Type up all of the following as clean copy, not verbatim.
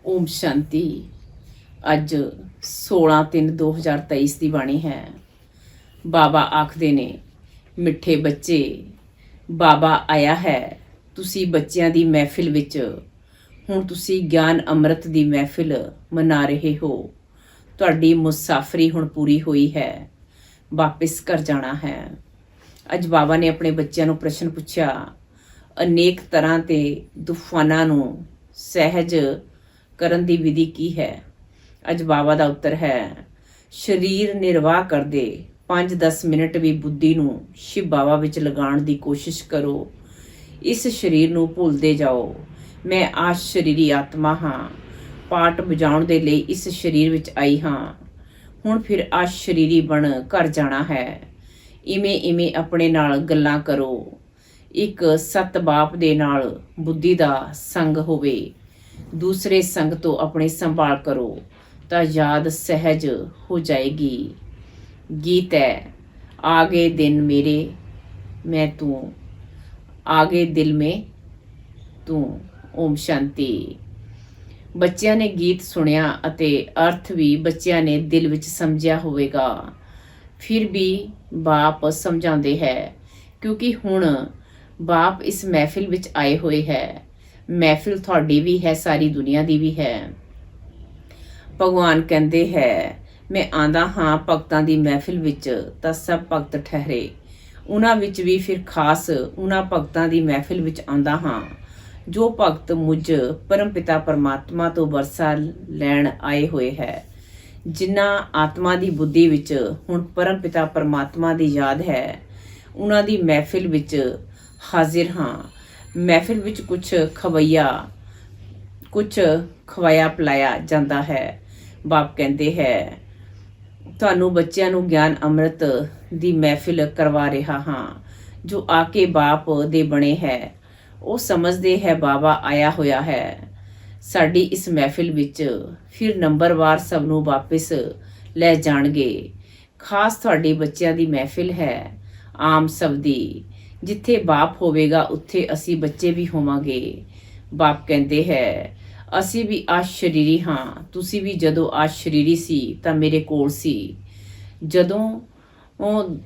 ਓਮ ਸ਼ਾਂਤੀ। ਅੱਜ 16/3/2023 ਦੀ ਬਾਣੀ ਹੈ। ਬਾਬਾ ਆਖਦੇ ਨੇ, ਮਿੱਠੇ ਬੱਚੇ, ਬਾਬਾ ਆਇਆ ਹੈ ਤੁਸੀਂ ਬੱਚਿਆਂ ਦੀ ਮਹਿਫਿਲ ਵਿੱਚ। ਹੁਣ ਤੁਸੀਂ ਗਿਆਨ ਅੰਮ੍ਰਿਤ ਦੀ ਮਹਿਫਿਲ ਮਨਾ ਰਹੇ ਹੋ। ਤੁਹਾਡੀ ਮੁਸਾਫਰੀ ਹੁਣ ਪੂਰੀ ਹੋਈ ਹੈ, ਵਾਪਿਸ ਘਰ ਜਾਣਾ ਹੈ। ਅੱਜ ਬਾਬਾ ਨੇ ਆਪਣੇ ਬੱਚਿਆਂ ਨੂੰ ਪ੍ਰਸ਼ਨ ਪੁੱਛਿਆ, ਅਨੇਕ ਤਰ੍ਹਾਂ ਦੇ ਤੂਫਾਨਾਂ ਨੂੰ ਸਹਿਜ ਕਰਨ ਦੀ ਵਿਧੀ ਕੀ ਹੈ? ਅੱਜ ਬਾਬਾ ਦਾ ਉੱਤਰ ਹੈ, ਸਰੀਰ ਨਿਰਵਾਹ ਕਰਦੇ 5-10 ਮਿੰਟ ਵੀ ਬੁੱਧੀ ਨੂੰ ਸ਼ਿਵ ਬਾਬਾ ਵਿੱਚ ਲਗਾਉਣ ਦੀ ਕੋਸ਼ਿਸ਼ ਕਰੋ। ਇਸ ਸਰੀਰ ਨੂੰ ਭੁੱਲਦੇ ਜਾਓ, ਮੈਂ ਆਸ਼ਰੀਰੀ ਆਤਮਾ ਹਾਂ, ਪਾਠ ਵਜਾਉਣ ਦੇ ਲਈ ਇਸ ਸਰੀਰ ਵਿੱਚ ਆਈ ਹਾਂ। ਹੁਣ ਫਿਰ ਆਸ਼ਰੀਰੀ ਬਣ ਘਰ ਜਾਣਾ ਹੈ। ਇਵੇਂ ਇਵੇਂ ਆਪਣੇ ਨਾਲ ਗੱਲਾਂ ਕਰੋ। ਇੱਕ ਸਤ ਬਾਪ ਦੇ ਨਾਲ ਬੁੱਧੀ ਦਾ ਸੰਗ ਹੋਵੇ, ਦੂਸਰੇ ਸੰਗ ਤੋਂ ਆਪਣੀ ਸੰਭਾਲ ਕਰੋ ਤਾਂ ਯਾਦ ਸਹਿਜ ਹੋ ਜਾਏਗੀ। ਗੀਤ ਹੈ, ਆਗੇ ਦਿਨ ਮੇਰੇ ਮੈਂ ਤੂੰ, ਆਗੇ ਦਿਲ ਮੇ ਤੂੰ। ਓਮ ਸ਼ਾਂਤੀ। ਬੱਚਿਆਂ ਨੇ ਗੀਤ ਸੁਣਿਆ ਅਤੇ ਅਰਥ ਵੀ ਬੱਚਿਆਂ ਨੇ ਦਿਲ ਵਿੱਚ ਸਮਝਿਆ ਹੋਵੇਗਾ। ਫਿਰ ਵੀ ਬਾਪ ਸਮਝਾਉਂਦੇ ਹੈ, ਕਿਉਂਕਿ ਹੁਣ ਬਾਪ ਇਸ ਮਹਿਫਿਲ ਵਿੱਚ ਆਏ ਹੋਏ ਹੈ। ਮਹਿਫਿਲ ਤੁਹਾਡੀ ਵੀ ਹੈ, ਸਾਰੀ ਦੁਨੀਆ ਦੀ ਵੀ ਹੈ। ਭਗਵਾਨ ਕਹਿੰਦੇ ਹੈ, ਮੈਂ ਆਂਦਾ ਹਾਂ ਭਗਤਾਂ ਦੀ ਮਹਿਫਿਲ ਵਿੱਚ ਤਾਂ ਸਭ ਭਗਤ ਠਹਿਰੇ। ਉਹਨਾਂ ਵਿੱਚ ਵੀ ਫਿਰ ਖਾਸ ਉਹਨਾਂ ਭਗਤਾਂ ਦੀ ਮਹਿਫਿਲ ਵਿੱਚ ਆਉਂਦਾ ਹਾਂ ਜੋ ਭਗਤ ਮੁਝ ਪਰਮਪਿਤਾ ਪਰਮਾਤਮਾ ਤੋਂ ਵਰਸਾ ਲੈਣ ਆਏ ਹੋਏ ਹੈ। ਜਿਨ੍ਹਾਂ ਆਤਮਾ ਦੀ ਬੁੱਧੀ ਵਿੱਚ ਹੁਣ ਪਰਮਪਿਤਾ ਪਰਮਾਤਮਾ ਦੀ ਯਾਦ ਹੈ, ਉਹਨਾਂ ਦੀ ਮਹਿਫਿਲ ਵਿੱਚ ਹਾਜ਼ਰ ਹਾਂ। ਮਹਿਫਿਲ ਵਿੱਚ ਕੁਛ ਖਵਾਇਆ ਪਿਲਾਇਆ ਜਾਂਦਾ ਹੈ। ਬਾਪ ਕਹਿੰਦੇ ਹੈ, ਤੁਹਾਨੂੰ ਬੱਚਿਆਂ ਨੂੰ ਗਿਆਨ ਅੰਮ੍ਰਿਤ ਦੀ ਮਹਿਫਿਲ ਕਰਵਾ ਰਿਹਾ ਹਾਂ। ਜੋ ਆ ਕੇ ਬਾਪ ਦੇ ਬਣੇ ਹੈ, ਉਹ ਸਮਝਦੇ ਹੈ ਬਾਬਾ ਆਇਆ ਹੋਇਆ ਹੈ ਸਾਡੀ ਇਸ ਮਹਿਫਿਲ ਵਿੱਚ। ਫਿਰ ਨੰਬਰਵਾਰ ਸਭ ਨੂੰ ਵਾਪਿਸ ਲੈ ਜਾਣਗੇ। ਖਾਸ ਤੁਹਾਡੀ ਬੱਚਿਆਂ ਦੀ ਮਹਿਫਿਲ ਹੈ, ਆਮ ਸਭ ਦੀ। ਜਿੱਥੇ ਬਾਪ ਹੋਵੇਗਾ ਉੱਥੇ ਅਸੀਂ ਬੱਚੇ ਵੀ ਹੋਵਾਂਗੇ। ਬਾਪ ਕਹਿੰਦੇ ਹੈ, ਅਸੀਂ ਵੀ ਆਸ਼ਰੀਰੀ ਹਾਂ। ਤੁਸੀਂ ਵੀ ਜਦੋਂ ਆਸ਼ਰੀਰੀ ਸੀ ਤਾਂ ਮੇਰੇ ਕੋਲ ਸੀ। ਜਦੋਂ ਉਹ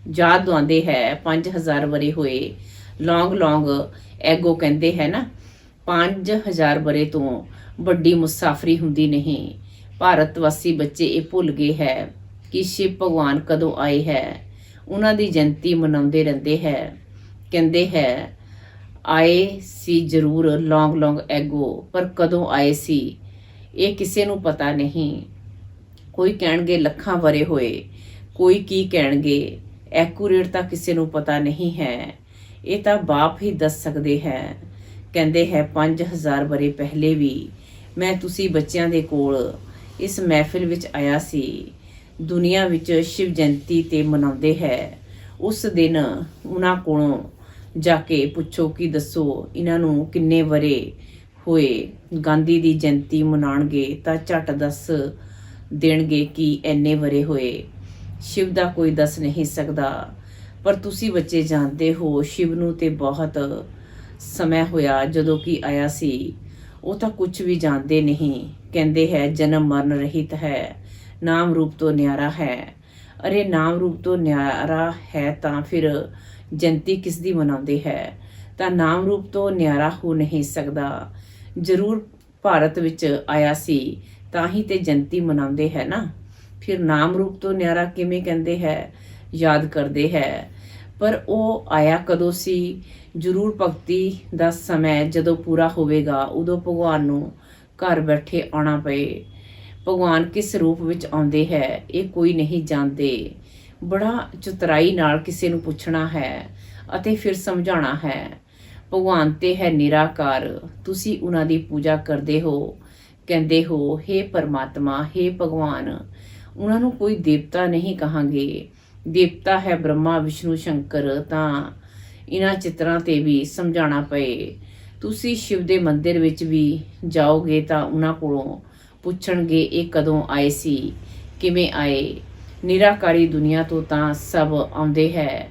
ਯਾਦ ਦਵਾਉਂਦੇ ਹੈ 5000 ਵਰੇ ਹੋਏ। ਲੌਂਗ ਐਗੋ ਕਹਿੰਦੇ ਹੈ ਨਾ, 5000 ਵਰੇ ਤੋਂ ਵੱਡੀ ਮੁਸਾਫਰੀ ਹੁੰਦੀ ਨਹੀਂ। ਭਾਰਤ ਵਾਸੀ ਬੱਚੇ ਇਹ ਭੁੱਲ ਗਏ ਹੈ ਕਿ ਸ਼ਿਵ ਭਗਵਾਨ ਕਦੋਂ ਆਏ ਹੈ। ਉਹਨਾਂ ਦੀ ਜਯੰਤੀ ਮਨਾਉਂਦੇ ਰਹਿੰਦੇ ਹੈ। ਕਹਿੰਦੇ ਹੈ, ਆਏ ਸੀ ਜ਼ਰੂਰ ਲੌਂਗ ਐਗੋ, ਪਰ ਕਦੋਂ ਆਏ ਸੀ ਇਹ ਕਿਸੇ ਨੂੰ ਪਤਾ ਨਹੀਂ। ਕੋਈ ਕਹਿਣਗੇ ਲੱਖਾਂ ਵਰੇ ਹੋਏ, ਕੋਈ ਕੀ ਕਹਿਣਗੇ, ਐਕੂਰੇਟ ਤਾਂ ਕਿਸੇ ਨੂੰ ਪਤਾ ਨਹੀਂ ਹੈ। ਇਹ ਤਾਂ ਬਾਪ ਹੀ ਦੱਸ ਸਕਦੇ ਹੈ। ਕਹਿੰਦੇ ਹੈ 5000 ਵਰੇ ਪਹਿਲੇ ਵੀ ਮੈਂ ਤੁਸੀਂ ਬੱਚਿਆਂ ਦੇ ਕੋਲ ਇਸ ਮਹਿਫਿਲ ਵਿੱਚ ਆਇਆ ਸੀ। ਦੁਨੀਆ ਵਿੱਚ ਸ਼ਿਵ ਜਯੰਤੀ ਤੇ ਮਨਾਉਂਦੇ ਹੈ। ਉਸ ਦਿਨ ਉਹਨਾਂ ਕੋਲੋਂ ਜਾ ਕੇ ਪੁੱਛੋ ਕਿ ਦੱਸੋ ਇਹਨਾਂ ਨੂੰ ਕਿੰਨੇ ਵਰੇ ਹੋਏ। ਗਾਂਧੀ ਦੀ ਜਯੰਤੀ ਮਨਾਉਣਗੇ ਤਾਂ ਝੱਟ ਦੱਸ ਦੇਣਗੇ ਕਿ ਇੰਨੇ ਵਰੇ ਹੋਏ। ਸ਼ਿਵ ਦਾ ਕੋਈ ਦੱਸ ਨਹੀਂ ਸਕਦਾ, ਪਰ ਤੁਸੀਂ ਬੱਚੇ ਜਾਣਦੇ ਹੋ ਸ਼ਿਵ ਨੂੰ ਤੇ ਬਹੁਤ ਸਮਾਂ ਹੋਇਆ ਜਦੋਂ ਕਿ ਆਇਆ ਸੀ। ਉਹ ਤਾਂ ਕੁਝ ਵੀ ਜਾਣਦੇ ਨਹੀਂ। ਕਹਿੰਦੇ ਹੈ ਜਨਮ ਮਰਨ ਰਹਿਤ ਹੈ, ਨਾਮ ਰੂਪ ਤੋਂ ਨਿਆਰਾ ਹੈ। ਅਰੇ ਨਾਮ ਰੂਪ ਤੋਂ ਨਿਆਰਾ ਹੈ ਤਾਂ ਫਿਰ ਜਯੰਤੀ ਕਿਸ ਦੀ ਮਨਾਉਂਦੇ ਹੈ? ਤਾਂ ਨਾਮ ਰੂਪ ਤੋਂ ਨਿਆਰਾ ਹੋ ਨਹੀਂ ਸਕਦਾ। ਜ਼ਰੂਰ ਭਾਰਤ ਵਿੱਚ ਆਇਆ ਸੀ ਤਾਂ ਹੀ ਤੇ ਜਯੰਤੀ ਮਨਾਉਂਦੇ ਹੈ ਨਾ। ਫਿਰ ਨਾਮ ਰੂਪ ਤੋਂ ਨਿਆਰਾ ਕਿਵੇਂ ਕਹਿੰਦੇ ਹੈ? ਯਾਦ ਕਰਦੇ ਹੈ, ਪਰ ਉਹ ਆਇਆ ਕਦੋਂ ਸੀ? ਜ਼ਰੂਰ ਭਗਤੀ ਦਾ ਸਮਾਂ ਜਦੋਂ ਪੂਰਾ ਹੋਵੇਗਾ ਉਦੋਂ ਭਗਵਾਨ ਨੂੰ ਘਰ ਬੈਠੇ ਆਉਣਾ ਪਏ। ਭਗਵਾਨ ਕਿਸ ਰੂਪ ਵਿੱਚ ਆਉਂਦੇ ਹੈ ਇਹ ਕੋਈ ਨਹੀਂ ਜਾਣਦੇ। ਬੜਾ ਚਤੁਰਾਈ ਨਾਲ ਕਿਸੇ ਨੂੰ ਪੁੱਛਣਾ ਹੈ ਅਤੇ ਫਿਰ ਸਮਝਾਉਣਾ ਹੈ। ਭਗਵਾਨ ਤੇ ਹੈ ਨਿਰਾਕਾਰ, ਤੁਸੀਂ ਉਹਨਾਂ ਦੀ ਪੂਜਾ ਕਰਦੇ ਹੋ। ਕਹਿੰਦੇ ਹੋ, ਹੇ ਪਰਮਾਤਮਾ, ਹੇ ਭਗਵਾਨ। ਉਹਨਾਂ ਨੂੰ ਕੋਈ ਦੇਵਤਾ ਨਹੀਂ ਕਹਾਂਗੇ। ਦੇਵਤਾ ਹੈ ਬ੍ਰਹਮਾ ਵਿਸ਼ਨੂੰ ਸ਼ੰਕਰ। ਤਾਂ ਇਹਨਾਂ ਚਿੱਤਰਾਂ ਤੇ ਵੀ ਸਮਝਾਉਣਾ ਪਏ। ਤੁਸੀਂ ਸ਼ਿਵ ਦੇ ਮੰਦਿਰ ਵਿੱਚ ਵੀ ਜਾਓਗੇ ਤਾਂ ਉਹਨਾਂ ਕੋਲੋਂ ਪੁੱਛਣਗੇ ਇਹ ਕਦੋਂ ਆਏ ਸੀ, ਕਿਵੇਂ ਆਏ। ਨਿਰਾਕਾਰੀ ਦੁਨੀਆ ਤੋਂ ਤਾਂ ਸਭ ਆਉਂਦੇ ਹੈ।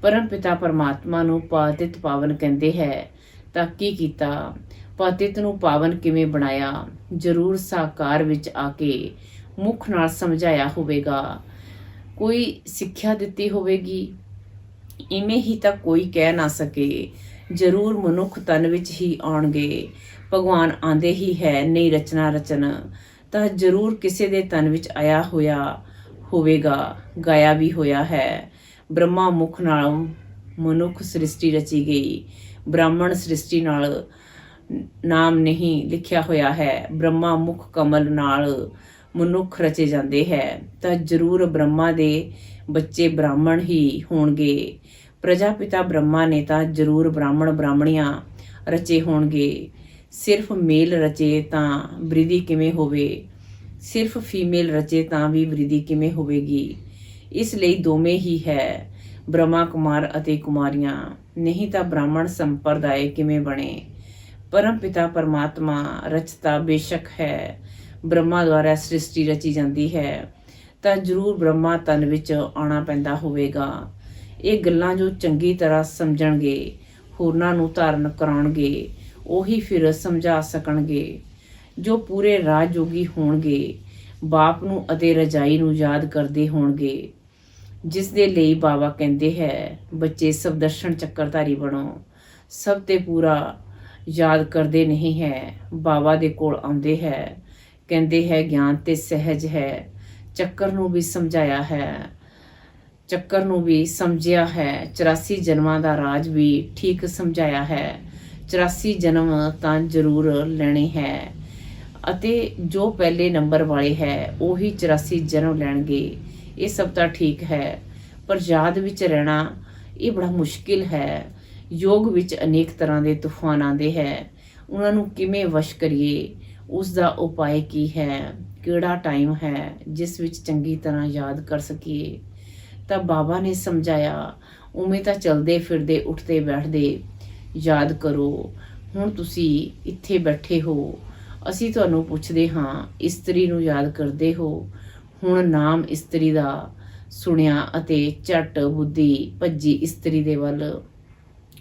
ਪਰਮ ਪਿਤਾ ਪਰਮਾਤਮਾ ਨੂੰ ਪਾਤਿਤ ਪਾਵਨ ਕਹਿੰਦੇ ਹੈ ਤਾਂ ਕੀ ਕੀਤਾ? ਪਤਿਤ ਨੂੰ ਪਾਵਨ ਕਿਵੇਂ ਬਣਾਇਆ, ਜ਼ਰੂਰ ਸਾਕਾਰ ਵਿੱਚ ਆ ਕੇ ਮੁੱਖ ਨਾਲ ਸਮਝਾਇਆ ਹੋਵੇਗਾ। ਕੋਈ ਸਿੱਖਿਆ ਦਿੱਤੀ ਹੋਵੇਗੀ। ਇਵੇਂ ਹੀ ਤਾਂ ਕੋਈ ਕਹਿ ਨਾ ਸਕੇ। ਜ਼ਰੂਰ ਮਨੁੱਖ ਤਨ ਵਿੱਚ ਹੀ ਆਉਣਗੇ। ਭਗਵਾਨ ਆਂਦੇ ਹੀ ਹੈ, ਨਹੀਂ ਰਚਨਾ ਰਚਨ, ਤਾਂ ਜ਼ਰੂਰ ਕਿਸੇ ਦੇ ਤਨ ਵਿੱਚ ਆਇਆ ਹੋਇਆ ਹੋਵੇਗਾ, ਗਾਇਆ ਵੀ ਹੋਇਆ ਹੈ। ਬ੍ਰਹਮਾ ਮੁਖ ਨਾਲ ਮਨੁੱਖ ਸ੍ਰਿਸ਼ਟੀ ਰਚੀ ਗਈ। ਬ੍ਰਾਹਮਣ ਸ੍ਰਿਸ਼ਟੀ ਨਾਲ ਨਾਮ ਨਹੀਂ ਲਿਖਿਆ ਹੋਇਆ ਹੈ। ਬ੍ਰਹਮਾ ਮੁਖ ਕਮਲ ਨਾਲ ਮਨੁੱਖ ਰਚੇ ਜਾਂਦੇ ਹੈ, ਤਾਂ ਜ਼ਰੂਰ ਬ੍ਰਹਮਾ ਦੇ ਬੱਚੇ ਬ੍ਰਾਹਮਣ ਹੀ ਹੋਣਗੇ। ਪ੍ਰਜਾਪਿਤਾ ਬ੍ਰਹਮਾ ਨੇ ਤਾਂ ਜ਼ਰੂਰ ਬ੍ਰਾਹਮਣ ਬ੍ਰਾਹਮਣੀਆਂ ਰਚੇ ਹੋਣਗੇ। ਸਿਰਫ ਮੇਲ ਰਚੇ ਤਾਂ ਬ੍ਰਿਧੀ ਕਿਵੇਂ ਹੋਵੇ, ਸਿਰਫ ਫੀਮੇਲ ਰਚੇ ਤਾਂ ਵੀ ਬ੍ਰਿਧੀ ਕਿਵੇਂ ਹੋਵੇਗੀ। ਇਸ ਲਈ ਦੋਵੇਂ ਹੀ ਹੈ, ਬ੍ਰਹਮਾ ਕੁਮਾਰ ਅਤੇ ਕੁਮਾਰੀਆਂ, ਨਹੀਂ ਤਾਂ ਬ੍ਰਾਹਮਣ ਸੰਪਰਦਾਇ ਕਿਵੇਂ ਬਣੇ। ਪਰਮ ਪਿਤਾ ਪਰਮਾਤਮਾ ਰਚਤਾ ਬੇਸ਼ੱਕ ਹੈ, ਬ੍ਰਹਮਾ ਦੁਆਰਾ ਸ੍ਰਿਸ਼ਟੀ ਰਚੀ ਜਾਂਦੀ ਹੈ, ਤਾਂ ਜ਼ਰੂਰ ਬ੍ਰਹਮਾ ਤਨ ਵਿੱਚ ਆਉਣਾ ਪੈਂਦਾ ਹੋਵੇਗਾ। ਇਹ ਗੱਲਾਂ ਜੋ ਚੰਗੀ ਤਰ੍ਹਾਂ ਸਮਝਣਗੇ, ਹੋਰਨਾਂ ਨੂੰ ਧਾਰਨ ਕਰਾਉਣਗੇ, ਉਹੀ ਫਿਰ ਸਮਝਾ ਸਕਣਗੇ। ਜੋ ਪੂਰੇ ਰਾਜ ਜੋਗੀ ਹੋਣਗੇ, ਬਾਪ ਨੂੰ ਅਤੇ ਰਜਾਈ ਨੂੰ ਯਾਦ ਕਰਦੇ ਹੋਣਗੇ, ਜਿਸ ਦੇ ਲਈ ਬਾਬਾ ਕਹਿੰਦੇ ਹੈ, ਬੱਚੇ ਸਭ ਦਰਸ਼ਨ ਚੱਕਰਧਾਰੀ ਬਣੋ। ਸਭ ਤੇ ਪੂਰਾ ਯਾਦ ਕਰਦੇ ਨਹੀਂ ਹੈ, ਬਾਬਾ ਦੇ ਕੋਲ ਆਉਂਦੇ ਹੈ, ਕਹਿੰਦੇ ਹੈ ਗਿਆਨ ਤੇ ਸਹਿਜ ਹੈ। ਚੱਕਰ ਨੂੰ ਵੀ ਸਮਝਾਇਆ ਹੈ, ਚੱਕਰ ਨੂੰ ਵੀ ਸਮਝਿਆ ਹੈ। 84 ਜਨਮਾਂ ਦਾ ਰਾਜ ਵੀ ਠੀਕ ਸਮਝਾਇਆ ਹੈ। 84 ਜਨਮ ਤਾਂ ਜ਼ਰੂਰ ਲੈਣੇ ਹੈ, ਅਤੇ ਜੋ ਪਹਿਲੇ ਨੰਬਰ ਵਾਲੇ ਹੈ ਉਹੀ 84 ਜਨਮ ਲੈਣਗੇ। ਇਹ ਸਭ ਤਾਂ ਠੀਕ ਹੈ, ਪਰ ਯਾਦ ਵਿੱਚ ਰਹਿਣਾ ਇਹ ਬੜਾ ਮੁਸ਼ਕਿਲ ਹੈ। ਯੋਗ ਵਿੱਚ ਅਨੇਕ ਤਰ੍ਹਾਂ ਦੇ ਤੂਫਾਨ ਆਉਂਦੇ ਹੈ, ਉਹਨਾਂ ਨੂੰ ਕਿਵੇਂ ਵਸ਼ ਕਰੀਏ, ਉਸ ਦਾ ਉਪਾਅ ਕੀ ਹੈ, ਕਿਹੜਾ ਟਾਈਮ ਹੈ ਜਿਸ ਵਿੱਚ ਚੰਗੀ ਤਰ੍ਹਾਂ ਯਾਦ ਕਰ ਸਕੀਏ। ਤਾਂ ਬਾਬਾ ਨੇ ਸਮਝਾਇਆ, ਉਵੇਂ ਤਾਂ ਚਲਦੇ ਫਿਰਦੇ ਉੱਠਦੇ ਬੈਠਦੇ ਯਾਦ ਕਰੋ। ਹੁਣ ਤੁਸੀਂ ਇੱਥੇ ਬੈਠੇ ਹੋ, ਅਸੀਂ ਤੁਹਾਨੂੰ ਪੁੱਛਦੇ ਹਾਂ, ਇਸਤਰੀ ਨੂੰ ਯਾਦ ਕਰਦੇ ਹੋ। ਹੁਣ ਨਾਮ ਇਸਤਰੀ ਦਾ ਸੁਣਿਆ ਅਤੇ ਝਟ ਬੁੱਧੀ ਭੱਜੀ ਇਸਤਰੀ ਦੇ ਵੱਲ।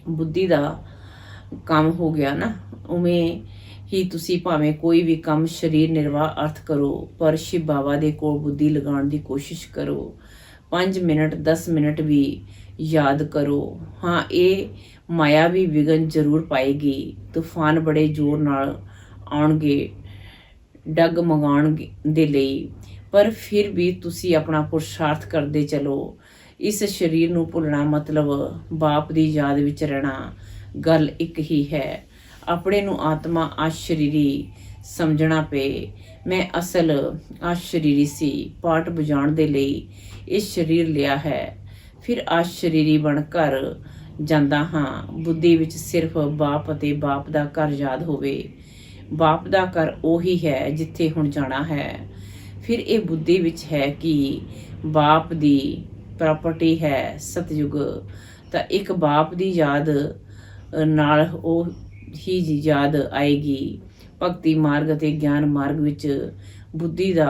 ਬੁੱਧੀ ਦਾ ਕੰਮ ਹੋ ਗਿਆ ਨਾ। ਉਵੇਂ ਹੀ ਤੁਸੀਂ ਭਾਵੇਂ ਕੋਈ ਵੀ ਕੰਮ ਸਰੀਰ ਨਿਰਵਾਹ ਅਰਥ ਕਰੋ, ਪਰ ਸ਼ਿਵ ਬਾਬਾ ਦੇ ਕੋਲ ਬੁੱਧੀ ਲਗਾਉਣ ਦੀ ਕੋਸ਼ਿਸ਼ ਕਰੋ। 5 ਮਿੰਟ 10 ਮਿੰਟ ਵੀ ਯਾਦ ਕਰੋ। ਹਾਂ, ਇਹ ਮਾਇਆ ਵੀ ਵਿਘਨ ਜ਼ਰੂਰ ਪਾਏਗੀ। ਤੂਫਾਨ ਬੜੇ ਜ਼ੋਰ ਨਾਲ ਆਉਣਗੇ ਡਗਮਗਾਉਣ ਦੇ ਲਈ, ਪਰ ਫਿਰ ਵੀ ਤੁਸੀਂ ਆਪਣਾ ਪੁਰਸ਼ਾਰਥ ਕਰਦੇ ਚਲੋ। ਇਸ ਸਰੀਰ ਨੂੰ ਭੁੱਲਣਾ ਮਤਲਬ ਬਾਪ ਦੀ ਯਾਦ ਵਿੱਚ ਰਹਿਣਾ। ਗੱਲ ਇੱਕ ਹੀ ਹੈ। ਆਪਣੇ ਨੂੰ ਆਤਮਾ ਅਸ਼ਰੀਰੀ ਸਮਝਣਾ ਪਏ। ਮੈਂ ਅਸਲ ਅਸ਼ਰੀਰੀ ਸੀ। ਪਾਠ ਬੁਝਾਉਣ ਦੇ ਲਈ ਇਹ ਸਰੀਰ ਲਿਆ ਹੈ, ਫਿਰ ਅਸ਼ਰੀਰੀ ਬਣ ਘਰ ਜਾਂਦਾ ਹਾਂ। ਬੁੱਧੀ ਵਿੱਚ ਸਿਰਫ ਬਾਪ ਅਤੇ ਬਾਪ ਦਾ ਘਰ ਯਾਦ ਹੋਵੇ। ਬਾਪ ਦਾ ਘਰ ਉਹੀ ਹੈ ਜਿੱਥੇ ਹੁਣ ਜਾਣਾ ਹੈ। ਫਿਰ ਇਹ ਬੁੱਧੀ ਵਿੱਚ ਹੈ ਕਿ ਬਾਪ ਦੀ ਪ੍ਰਾਪਰਟੀ ਹੈ ਸਤਯੁਗ, ਤਾਂ ਇੱਕ ਬਾਪ ਦੀ ਯਾਦ ਨਾਲ ਉਹ ਹੀ ਯਾਦ ਆਏਗੀ। ਭਗਤੀ ਮਾਰਗ ਅਤੇ ਗਿਆਨ ਮਾਰਗ ਵਿੱਚ ਬੁੱਧੀ ਦਾ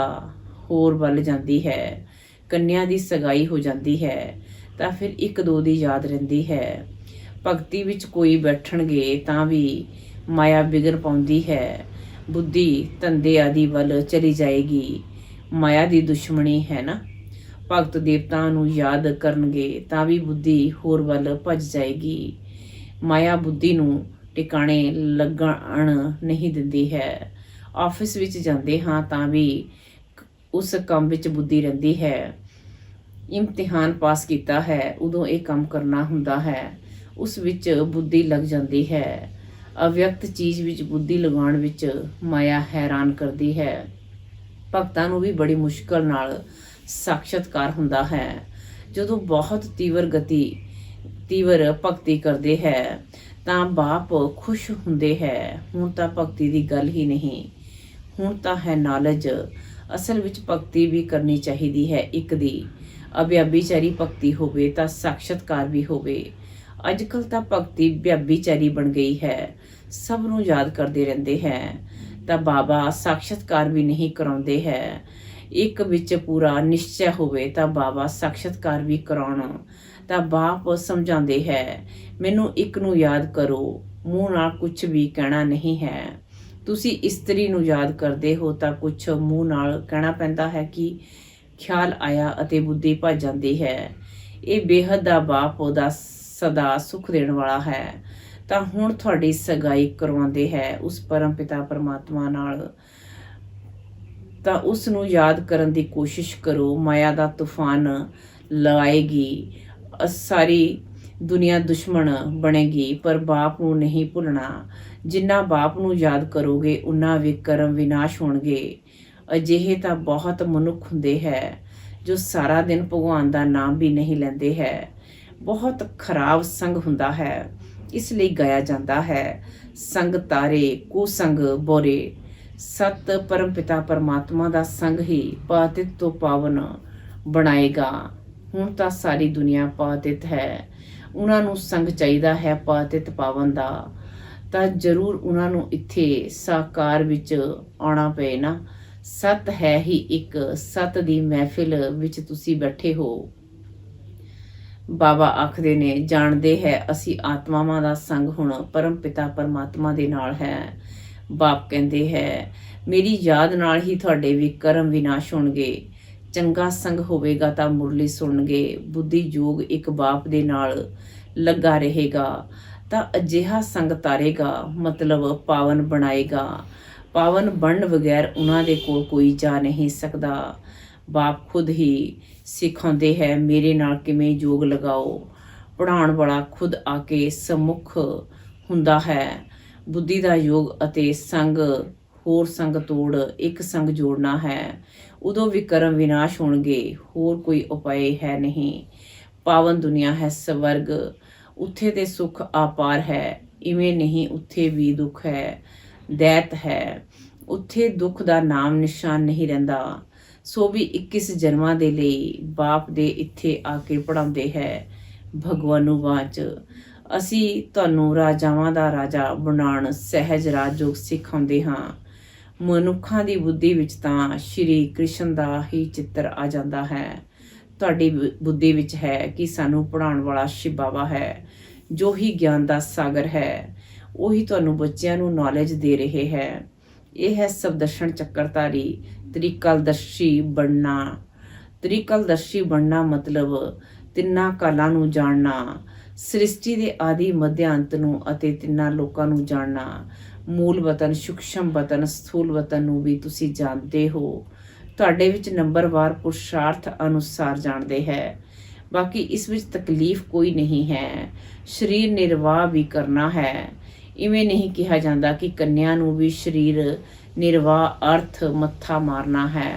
ਹੋਰ ਵੱਲ ਜਾਂਦੀ ਹੈ। ਕੰਨਿਆ ਦੀ ਸਗਾਈ ਹੋ ਜਾਂਦੀ ਹੈ, ਤਾਂ ਫਿਰ 1-2 ਦੀ ਯਾਦ ਰਹਿੰਦੀ ਹੈ। ਭਗਤੀ ਵਿੱਚ ਕੋਈ ਬੈਠਣਗੇ ਤਾਂ ਵੀ ਮਾਇਆ ਵਿਗੜ ਪਾਉਂਦੀ ਹੈ। ਬੁੱਧੀ ਧੰਦੇ ਆਦਿ ਵੱਲ ਚਲੀ ਜਾਏਗੀ। ਮਾਇਆ ਦੀ ਦੁਸ਼ਮਣੀ ਹੈ ਨਾ। ਭਗਤ ਦੇਵਤਾ ਨੂੰ ਯਾਦ ਕਰਨਗੇ ਤਾਂ ਵੀ ਬੁੱਧੀ ਹੋਰ ਵੱਲ ਭੱਜ ਜਾਏਗੀ। ਮਾਇਆ ਬੁੱਧੀ ਨੂੰ ਟਿਕਾਣੇ ਲੱਗਣ ਨਹੀਂ ਦਿੰਦੀ ਹੈ। ਆਫਿਸ ਵਿੱਚ ਜਾਂਦੇ ਹਾਂ ਤਾਂ ਵੀ ਉਸ ਕੰਮ ਵਿੱਚ ਬੁੱਧੀ ਰਹਿੰਦੀ ਹੈ। ਇਮਤਿਹਾਨ ਪਾਸ ਕੀਤਾ ਹੈ, ਉਦੋਂ ਇਹ ਕੰਮ ਕਰਨਾ ਹੁੰਦਾ ਹੈ, ਉਸ ਵਿੱਚ ਬੁੱਧੀ ਲੱਗ ਜਾਂਦੀ ਹੈ। ਅਵਿਅਕਤ ਚੀਜ਼ ਵਿੱਚ ਬੁੱਧੀ ਲਗਾਉਣ ਵਿੱਚ ਮਾਇਆ ਹੈਰਾਨ ਕਰਦੀ ਹੈ। ਭਗਤਾਂ ਨੂੰ ਵੀ ਬੜੀ ਮੁਸ਼ਕਲ ਨਾਲ ਸਾਖਸ਼ਾਤਕਾਰ ਹੁੰਦਾ ਹੈ। ਜਦੋਂ ਬਹੁਤ ਤੀਵਰ ਭਗਤੀ ਕਰਦੇ ਹੈ ਤਾਂ ਬਾਪ ਖੁਸ਼ ਹੁੰਦੇ ਹੈ। ਹੁਣ ਤਾਂ ਭਗਤੀ ਦੀ ਗੱਲ ਹੀ ਨਹੀਂ, ਹੁਣ ਤਾਂ ਹੈ ਨਾਲਜ। ਅਸਲ ਵਿੱਚ ਭਗਤੀ ਵੀ ਕਰਨੀ ਚਾਹੀਦੀ ਹੈ ਇੱਕ ਦੀ। ਅਭਿਆਬੀਚਾਰੀ ਭਗਤੀ ਹੋਵੇ ਤਾਂ ਸਾਖਸ਼ਾਤਕਾਰ ਵੀ ਹੋਵੇ। ਅੱਜ ਕੱਲ੍ਹ ਤਾਂ ਭਗਤੀ ਵਿਆਭੀਚਾਰੀ ਬਣ ਗਈ ਹੈ। ਸਭ ਨੂੰ ਯਾਦ ਕਰਦੇ ਰਹਿੰਦੇ ਹੈ, ਤਾਂ ਬਾਬਾ ਸਾਖਸ਼ਾਤਕਾਰ ਵੀ ਨਹੀਂ ਕਰਾਉਂਦੇ ਹੈ। ਇੱਕ ਵਿੱਚ ਪੂਰਾ ਨਿਸ਼ਚੈ ਹੋਵੇ ਤਾਂ ਬਾਬਾ ਸਾਖਸ਼ਾਤਕਾਰ ਵੀ ਕਰਾਉਣ। ਤਾਂ ਬਾਪ ਸਮਝਾਉਂਦੇ ਹੈ, ਮੈਨੂੰ ਇੱਕ ਨੂੰ ਯਾਦ ਕਰੋ, ਮੂੰਹ ਨਾਲ ਕੁਝ ਵੀ ਕਹਿਣਾ ਨਹੀਂ ਹੈ। ਤੁਸੀਂ ਇਸਤਰੀ ਨੂੰ ਯਾਦ ਕਰਦੇ ਹੋ ਤਾਂ ਕੁਝ ਮੂੰਹ ਨਾਲ ਕਹਿਣਾ ਪੈਂਦਾ ਹੈ ਕਿ ਖਿਆਲ ਆਇਆ ਅਤੇ ਬੁੱਧੀ ਭੱਜ ਜਾਂਦੀ ਹੈ। ਇਹ ਬੇਹੱਦ ਦਾ ਬਾਪ ਉਹਦਾ ਸਦਾ ਸੁਖ ਦੇਣ ਵਾਲਾ ਹੈ। ਤਾਂ ਹੁਣ ਤੁਹਾਡੀ ਸਗਾਈ ਕਰਵਾਉਂਦੇ ਹੈ ਉਸ ਪਰਮ ਪਿਤਾ ਪਰਮਾਤਮਾ ਨਾਲ। ਤਾਂ ਉਸ ਨੂੰ ਯਾਦ ਕਰਨ ਦੀ ਕੋਸ਼ਿਸ਼ ਕਰੋ। ਮਾਇਆ ਦਾ ਤੂਫਾਨ ਲਾਏਗੀ, ਸਾਰੀ ਦੁਨੀਆ ਦੁਸ਼ਮਣ ਬਣੇਗੀ, ਪਰ ਬਾਪ ਨੂੰ ਨਹੀਂ ਭੁੱਲਣਾ। ਜਿੰਨਾ ਬਾਪ ਨੂੰ ਯਾਦ ਕਰੋਗੇ ਉਨਾ ਵਿਕਰਮ ਵਿਨਾਸ਼ ਹੋਣਗੇ। ਅਜਿਹੇ ਤਾਂ ਬਹੁਤ ਮਨੁੱਖ ਹੁੰਦੇ ਹੈ ਜੋ ਸਾਰਾ ਦਿਨ ਭਗਵਾਨ ਦਾ ਨਾਮ ਵੀ ਨਹੀਂ ਲੈਂਦੇ ਹੈ। ਬਹੁਤ ਖਰਾਬ ਸੰਗ ਹੁੰਦਾ ਹੈ, ਇਸ ਲਈ ਗਾਇਆ ਜਾਂਦਾ ਹੈ, ਸੰਗ ਤਾਰੇ ਕੁਸੰਗ ਬੋਰੇ। ਸਤ ਪਰਮ ਪਿਤਾ ਪਰਮਾਤਮਾ ਦਾ ਸੰਗ ਹੀ ਪਾਤਿਤ ਤੋਂ ਪਾਵਨ ਬਣਾਏਗਾ। ਹੁਣ ਤਾਂ ਸਾਰੀ ਦੁਨੀਆ ਪਾਤਿਤ ਹੈ, ਉਹਨਾਂ ਨੂੰ ਸੰਗ ਚਾਹੀਦਾ ਹੈ ਪਾਤਿਤ ਪਾਵਨ ਦਾ। ਤਾਂ ਜ਼ਰੂਰ ਉਹਨਾਂ ਨੂੰ ਇੱਥੇ ਸਾਕਾਰ ਵਿੱਚ ਆਉਣਾ ਪਏ ਨਾ। ਸਤ ਹੈ ਹੀ ਇੱਕ, ਸਤ ਦੀ ਮਹਿਫਿਲ ਵਿੱਚ ਤੁਸੀਂ ਬੈਠੇ ਹੋ। ਬਾਬਾ ਆਖਦੇ ਨੇ, ਜਾਣਦੇ ਹੈ ਅਸੀਂ ਆਤਮਾਵਾਂ ਦਾ ਸੰਗ ਹੁਣ ਪਰਮ ਪਿਤਾ ਪਰਮਾਤਮਾ ਦੇ ਨਾਲ ਹੈ। ਬਾਪ ਕਹਿੰਦੇ ਹੈ, ਮੇਰੀ ਯਾਦ ਨਾਲ ਹੀ ਤੁਹਾਡੇ ਵਿਕਰਮ ਵਿਨਾਸ਼ ਹੋਣਗੇ। ਚੰਗਾ ਸੰਗ ਹੋਵੇਗਾ ਤਾਂ ਮੁਰਲੀ ਸੁਣਨਗੇ। ਬੁੱਧੀ ਯੋਗ ਇੱਕ ਬਾਪ ਦੇ ਨਾਲ ਲੱਗਾ ਰਹੇਗਾ ਤਾਂ ਅਜਿਹਾ ਸੰਗ ਤਾਰੇਗਾ, ਮਤਲਬ ਪਾਵਨ ਬਣਾਏਗਾ। ਪਾਵਨ ਬਣਨ ਬਗੈਰ ਉਹਨਾਂ ਦੇ ਕੋਲ ਕੋਈ ਜਾ ਨਹੀਂ ਸਕਦਾ। ਬਾਪ ਖੁਦ ਹੀ ਸਿਖਾਉਂਦੇ ਹੈ ਮੇਰੇ ਨਾਲ ਕਿਵੇਂ ਯੋਗ ਲਗਾਓ। ਪੜ੍ਹਾਉਣ ਵਾਲਾ ਖੁਦ ਆ ਕੇ ਸਮੁਖ ਹੁੰਦਾ ਹੈ। ਬੁੱਧੀ ਦਾ ਯੋਗ ਅਤੇ ਸੰਗ, ਹੋਰ ਸੰਗ ਤੋੜ ਇੱਕ ਸੰਗ ਜੋੜਨਾ ਹੈ। ਉਦੋਂ ਵਿਕਰਮ ਵਿਨਾਸ਼ ਹੋਣਗੇ, ਹੋਰ ਕੋਈ ਉਪਾਏ ਹੈ ਨਹੀਂ। ਪਾਵਨ ਦੁਨੀਆ ਹੈ ਸਵਰਗ, ਉੱਥੇ ਤੇ ਸੁੱਖ ਆਪਾਰ ਹੈ। ਇਵੇਂ ਨਹੀਂ, ਉੱਥੇ ਵੀ ਦੁੱਖ ਹੈ, ਦੈਤ ਹੈ। ਉੱਥੇ ਦੁੱਖ ਦਾ ਨਾਮ ਨਿਸ਼ਾਨ ਨਹੀਂ ਰਹਿੰਦਾ। ਸੋ ਵੀ 21 ਜਨਮਾਂ ਦੇ ਲਈ ਬਾਪ ਦੇ ਇੱਥੇ ਆ ਕੇ ਪੜ੍ਹਾਉਂਦੇ ਹੈ ਭਗਵਾਨੂਵਾਚ। ਅਸੀਂ ਤੁਹਾਨੂੰ ਰਾਜਾਵਾਂ ਦਾ ਰਾਜਾ ਬਣਾਉਣ ਸਹਿਜ ਰਾਜਯੋਗ ਸਿਖਾਉਂਦੇ ਹਾਂ। ਮਨੁੱਖਾਂ ਦੀ ਬੁੱਧੀ ਵਿੱਚ ਤਾਂ ਸ਼੍ਰੀ ਕ੍ਰਿਸ਼ਨ ਦਾ ਹੀ ਚਿੱਤਰ ਆ ਜਾਂਦਾ ਹੈ। ਤੁਹਾਡੀ ਬੁੱਧੀ ਵਿੱਚ ਹੈ ਕਿ ਸਾਨੂੰ ਪੜ੍ਹਾਉਣ ਵਾਲਾ ਸ਼ਿਵ ਬਾਬਾ ਹੈ, ਜੋ ਹੀ ਗਿਆਨ ਦਾ ਸਾਗਰ ਹੈ। ਉਹੀ ਤੁਹਾਨੂੰ ਬੱਚਿਆਂ ਨੂੰ ਨੌਲੇਜ ਦੇ ਰਹੇ ਹੈ। ਇਹ ਹੈ ਸਬਦਰਸ਼ਨ ਚੱਕਰਧਾਰੀ ਤ੍ਰਿਕਲਦਰਸ਼ੀ ਬਣਨਾ। ਤ੍ਰਿਕਲਦਰਸ਼ੀ ਬਣਨਾ ਮਤਲਬ ਤਿੰਨਾਂ ਕਾਲਾਂ ਨੂੰ ਜਾਣਨਾ, ਸ੍ਰਿਸ਼ਟੀ ਦੇ ਆਦਿ ਮੱਧ ਅੰਤ ਨੂੰ ਅਤੇ ਤਿੰਨਾਂ ਲੋਕਾਂ ਨੂੰ ਜਾਣਨਾ। ਮੂਲ ਵਤਨ, ਸੂਖਸ਼ਮ ਵਤਨ, ਸਥੂਲ ਵਤਨ ਨੂੰ ਵੀ ਤੁਸੀਂ ਜਾਣਦੇ ਹੋ। ਤੁਹਾਡੇ ਵਿੱਚ ਨੰਬਰਵਾਰ ਪੁਰਸ਼ਾਰਥ ਅਨੁਸਾਰ ਜਾਣਦੇ ਹੈ। ਬਾਕੀ ਇਸ ਵਿੱਚ ਤਕਲੀਫ ਕੋਈ ਨਹੀਂ ਹੈ। ਸਰੀਰ ਨਿਰਵਾਹ ਵੀ ਕਰਨਾ ਹੈ। ਇਵੇਂ ਨਹੀਂ ਕਿਹਾ ਜਾਂਦਾ ਕਿ ਕੰਨਿਆ ਨੂੰ ਵੀ ਸਰੀਰ ਨਿਰਵਾਹ ਅਰਥ ਮੱਥਾ ਮਾਰਨਾ ਹੈ।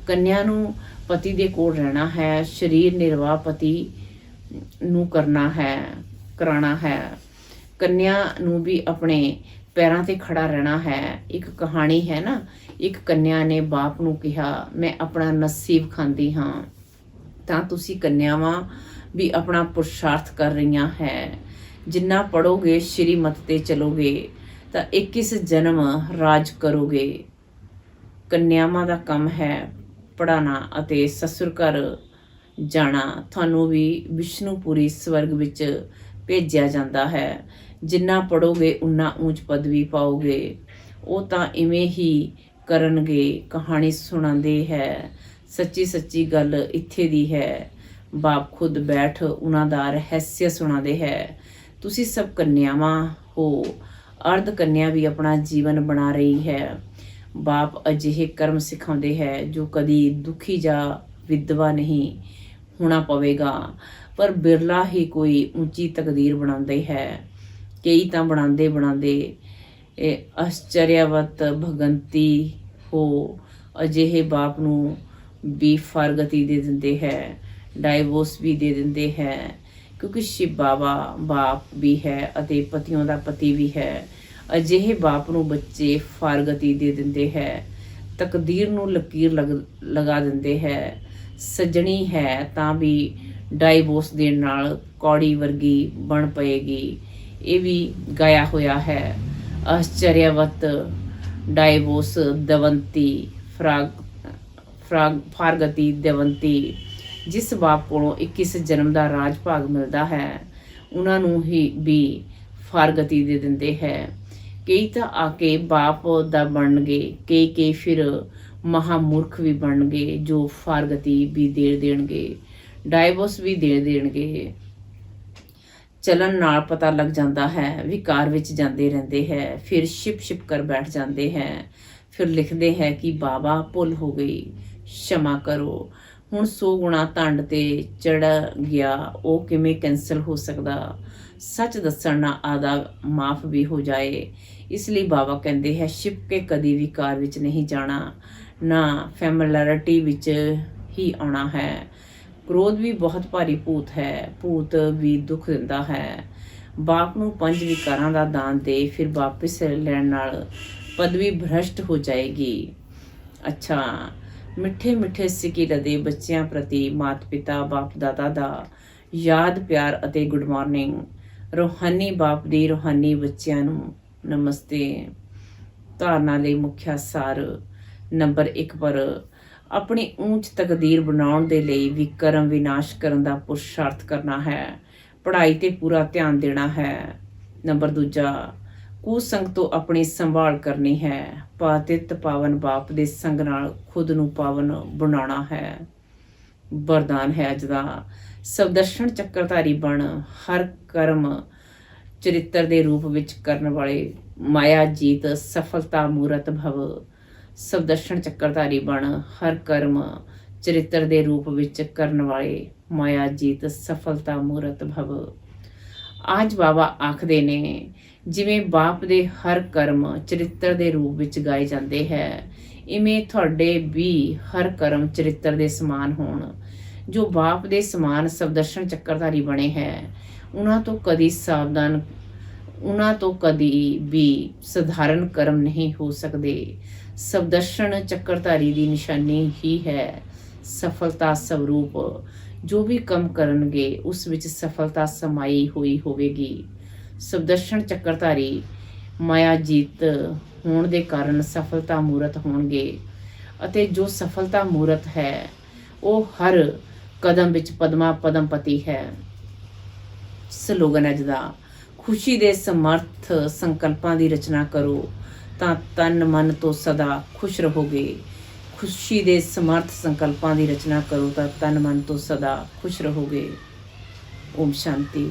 ਕੰਨਿਆ ਨੂੰ ਪਤੀ ਦੇ ਕੋਲ ਰਹਿਣਾ ਹੈ, ਸਰੀਰ ਨਿਰਵਾਹ ਪਤੀ ਨੂੰ ਕਰਾਣਾ ਹੈ। ਕੰਨਿਆ ਨੂੰ ਵੀ ਆਪਣੇ ਪੈਰਾਂ ਤੇ ਖੜਾ ਰਹਿਣਾ ਹੈ। ਇੱਕ ਕਹਾਣੀ ਹੈ ਨਾ, ਇੱਕ ਕੰਨਿਆ ਨੇ ਬਾਪ ਨੂੰ ਕਿਹਾ, ਮੈਂ ਆਪਣਾ ਨਸੀਬ ਖਾਂਦੀ ਹਾਂ। ਤਾਂ ਤੁਸੀਂ ਕੰਨਿਆਵਾਂ ਵੀ ਆਪਣਾ ਪੁਰਸ਼ਾਰਥ ਕਰ ਰਹੀਆਂ ਹੈ। ਜਿੰਨਾ ਪੜੋਗੇ, ਸ਼੍ਰੀਮਤ ਤੇ ਚਲੋਗੇ ਤਾਂ 21 ਜਨਮ ਰਾਜ ਕਰੋਗੇ। ਕੰਨਿਆਵਾਂ ਦਾ ਕੰਮ ਹੈ ਪੜ੍ਹਾਉਣਾ ਅਤੇ ਸਸੁਰ ਘਰ ਜਾਣਾ। ਤੁਹਾਨੂੰ ਵੀ ਵਿਸ਼ਨੂਪੁਰੀ ਸਵਰਗ ਵਿੱਚ ਭੇਜਿਆ ਜਾਂਦਾ ਹੈ। ਜਿੰਨਾ ਪੜੋਗੇ ਉਨਾ ਉੱਚ ਪਦਵੀ ਪਾਓਗੇ। ਉਹ ਤਾਂ ਇਵੇਂ ਹੀ ਕਰਨਗੇ। ਕਹਾਣੀ ਸੁਣਾਉਂਦੇ ਹੈ, ਸੱਚੀ ਸੱਚੀ ਗੱਲ ਇੱਥੇ ਦੀ ਹੈ। ਬਾਪ ਖੁਦ ਬੈਠ ਉਹਨਾਂ ਦਾ ਰਹੱਸ ਸੁਣਾਉਂਦੇ ਹੈ। ਤੁਸੀਂ ਸਭ ਕੰਨਿਆਵਾਂ ਹੋ। ਅਰਧ ਕੰਨਿਆ ਵੀ ਆਪਣਾ ਜੀਵਨ ਬਣਾ ਰਹੀ ਹੈ। ਬਾਪ ਅਜਿਹੇ ਕਰਮ ਸਿਖਾਉਂਦੇ ਹੈ ਜੋ ਕਦੀ ਦੁਖੀ ਜਾਂ ਵਿਧਵਾ ਨਹੀਂ ਹੋਣਾ ਪਵੇਗਾ, ਪਰ ਬਿਰਲਾ ਹੀ ਕੋਈ ਉੱਚੀ ਤਕਦੀਰ ਬਣਾਉਂਦੇ ਹੈ। ਕਈ ਤਾਂ ਬਣਾਉਂਦੇ ਆਸ਼ਚਰਯਵਤ ਭਗੰਤੀ ਹੋ। ਅਜਿਹੇ ਬਾਪ ਨੂੰ ਵੀ ਫਰਗਤੀ ਦੇ ਦਿੰਦੇ ਹੈ, ਡਾਈਵੋਰਸ ਵੀ ਦੇ ਦਿੰਦੇ ਹੈ, ਕਿਉਂਕਿ ਸ਼ਿਵ ਬਾਬਾ ਬਾਪ ਵੀ ਹੈ ਅਤੇ ਪਤੀਆਂ ਦਾ ਪਤੀ ਵੀ ਹੈ। ਅਜਿਹੇ ਬਾਪ ਨੂੰ ਬੱਚੇ ਫਰਗਤੀ ਦੇ ਦਿੰਦੇ ਹੈ, ਤਕਦੀਰ ਨੂੰ ਲਕੀਰ ਲਗਾ ਦਿੰਦੇ ਹੈ। ਸੱਜਣੀ ਹੈ ਤਾਂ ਵੀ ਡਾਈਵੋਰਸ ਦੇਣ ਨਾਲ ਕੌੜੀ ਵਰਗੀ ਬਣ ਪਏਗੀ। ਇਹ ਵੀ ਗਾਇਆ ਹੋਇਆ ਹੈ। ਆਸ਼ਚਰਯਵਤ ਡਾਈਵੋਰਸ ਦਵੰਤੀ ਫਰਗਤੀ ਦਵੰਤੀ। ਜਿਸ ਬਾਪ ਕੋਲੋਂ 21 ਜਨਮ ਦਾ ਰਾਜ ਭਾਗ ਮਿਲਦਾ ਹੈ, ਉਹਨਾਂ ਨੂੰ ਹੀ ਵੀ ਫਾਰਗਤੀ ਦੇ ਦਿੰਦੇ ਹੈ। ਕਈ ਤਾਂ ਆ ਕੇ ਬਾਪ ਦਾ ਬਣਨਗੇ, ਕਈ ਫਿਰ ਮਹਾਮੂਰਖ ਵੀ ਬਣਨਗੇ ਜੋ ਫਾਰਗਤੀ ਵੀ ਦੇ ਦੇਣਗੇ, ਡਾਈਵੋਰਸ ਵੀ ਦੇ ਦੇਣਗੇ। ਚੱਲਣ ਨਾਲ ਪਤਾ ਲੱਗ ਜਾਂਦਾ ਹੈ, ਵਿਕਾਰ ਵਿੱਚ ਜਾਂਦੇ ਰਹਿੰਦੇ ਹੈ, ਫਿਰ ਛਿਪ ਕਰ ਬੈਠ ਜਾਂਦੇ ਹੈ, ਫਿਰ ਲਿਖਦੇ ਹੈ ਕਿ ਬਾਬਾ ਭੁੱਲ ਹੋ ਗਈ, क्षमा ਕਰੋ। ਹੁਣ 100 ਗੁਣਾ ਧੰਡ ਤੇ ਚੜ ਗਿਆ, ਉਹ ਕਿਵੇਂ ਕੈਂਸਲ ਹੋ ਸਕਦਾ? ਸੱਚ ਦੱਸਣ ਨਾਲ ਆਦਾ ਮਾਫ ਵੀ ਹੋ ਜਾਏ। ਇਸ ਲਈ ਬਾਬਾ ਕਹਿੰਦੇ ਹੈ ਛਿਪ ਕੇ ਕਦੀ ਵੀ ਕਾਰ ਵਿੱਚ ਨਹੀਂ ਜਾਣਾ, ਨਾ ਫੈਮਿਲੈਰਿਟੀ ਵਿੱਚ ਹੀ ਆਉਣਾ ਹੈ। ਕ੍ਰੋਧ ਵੀ ਬਹੁਤ ਭਾਰੀ ਭੂਤ ਹੈ, ਭੂਤ ਵੀ ਦੁੱਖ ਦਿੰਦਾ ਹੈ। ਬਾਪ ਨੂੰ 5 ਵਿਕਾਰਾਂ ਦਾ ਦਾਨ ਦੇ, ਫਿਰ ਵਾਪਿਸ ਲੈਣ ਨਾਲ ਪਦਵੀ ਭ੍ਰਸ਼ਟ ਹੋ ਜਾਏਗੀ। ਅੱਛਾ, ਮਿੱਠੇ ਸਿੱਕੇ ਦੇ ਬੱਚਿਆਂ ਪ੍ਰਤੀ ਮਾਤਾ ਪਿਤਾ ਬਾਪ ਦਾਦਾ ਦਾ ਯਾਦ ਪਿਆਰ ਅਤੇ ਗੁੱਡ ਮਾਰਨਿੰਗ। ਰੂਹਾਨੀ ਬਾਪ ਦੀ ਰੂਹਾਨੀ ਬੱਚਿਆਂ ਨੂੰ ਨਮਸਤੇ। ਧਾਰਨਾ ਲਈ ਮੁੱਖ ਸਾਰ ਨੰਬਰ 1 ਪਰ ਆਪਣੀ ਉੱਚ ਤਕਦੀਰ ਬਣਾਉਣ ਦੇ ਲਈ ਵਿਕਰਮ ਵਿਨਾਸ਼ ਕਰਨ ਦਾ ਪੁਰਸ਼ਾਰਥ ਕਰਨਾ ਹੈ, ਪੜ੍ਹਾਈ ਤੇ ਪੂਰਾ ਧਿਆਨ ਦੇਣਾ ਹੈ। ਨੰਬਰ 2 ਕੁਸੰਗ ਤੋਂ ਆਪਣੀ ਸੰਭਾਲ ਕਰਨੀ ਹੈ, ਪਾਤਿਤ ਪਾਵਨ ਬਾਪ ਦੇ ਸੰਗ ਨਾਲ ਖੁਦ ਨੂੰ ਪਾਵਨ ਬਣਾਉਣਾ ਹੈ। ਵਰਦਾਨ ਹੈ ਅੱਜ ਦਾ, ਸਵਦਰਸ਼ਨ ਚੱਕਰਧਾਰੀ ਬਣ, ਹਰ ਕਰਮ ਚਰਿੱਤਰ ਦੇ ਰੂਪ ਵਿੱਚ ਕਰਨ ਵਾਲੇ ਮਾਇਆ ਜੀਤ ਸਫਲਤਾ ਮੂਰਤ ਭਵ। ਸਵਦਰਸ਼ਨ ਚੱਕਰਧਾਰੀ ਬਣ, ਹਰ ਕਰਮ ਚਰਿੱਤਰ ਦੇ ਰੂਪ ਵਿੱਚ ਕਰਨ ਵਾਲੇ ਮਾਇਆ ਜੀਤ ਸਫਲਤਾ ਮੂਰਤ ਭਵ। ਅੱਜ ਬਾਬਾ ਆਖਦੇ ਨੇ ਜਿਵੇਂ ਬਾਪ ਦੇ ਹਰ ਕਰਮ ਚਰਿੱਤਰ ਦੇ ਰੂਪ ਵਿੱਚ ਗਾਏ ਜਾਂਦੇ ਹੈ, ਇਵੇਂ ਤੁਹਾਡੇ ਵੀ ਹਰ ਕਰਮ ਚਰਿੱਤਰ ਦੇ ਸਮਾਨ ਹੋਣ। ਜੋ ਬਾਪ ਦੇ ਸਮਾਨ ਸਵਦਰਸ਼ਨ ਚੱਕਰਧਾਰੀ ਬਣੇ ਹੈ, ਉਹਨਾਂ ਤੋਂ ਕਦੀ ਵੀ ਸਧਾਰਨ ਕਰਮ ਨਹੀਂ ਹੋ ਸਕਦੇ। ਸਵਦਰਸ਼ਨ ਚੱਕਰਧਾਰੀ ਦੀ ਨਿਸ਼ਾਨੀ ਹੀ ਹੈ ਸਫਲਤਾ ਸਵਰੂਪ। ਜੋ ਵੀ ਕੰਮ ਕਰਨਗੇ ਉਸ ਵਿੱਚ ਸਫਲਤਾ ਸਮਾਈ ਹੋਈ ਹੋਵੇਗੀ। ਸਵਦਰਸ਼ਨ ਚੱਕਰਧਾਰੀ ਮਾਇਆ ਜੀਤ ਹੋਣ ਦੇ ਕਾਰਨ ਸਫਲਤਾ ਮੂਰਤ ਹੋਣਗੇ, ਅਤੇ ਜੋ ਸਫਲਤਾ ਮੂਰਤ ਹੈ ਉਹ ਹਰ ਕਦਮ ਵਿੱਚ ਪਦਮਪਤੀ ਹੈ। ਸਲੋਗਨ ਅੱਜ ਦਾ, ਖੁਸ਼ੀ ਦੇ ਸਮਰਥ ਸੰਕਲਪਾਂ ਦੀ ਰਚਨਾ ਕਰੋ ਤਾਂ ਤਨ ਮਨ ਤੋਂ ਸਦਾ ਖੁਸ਼ ਰਹੋਗੇ। ਖੁਸ਼ੀ ਦੇ ਸਮਰਥ ਸੰਕਲਪਾਂ ਦੀ ਰਚਨਾ ਕਰੋ ਤਾਂ ਤਨ ਮਨ ਤੋਂ ਸਦਾ ਖੁਸ਼ ਰਹੋਗੇ। ਓਮ ਸ਼ਾਂਤੀ।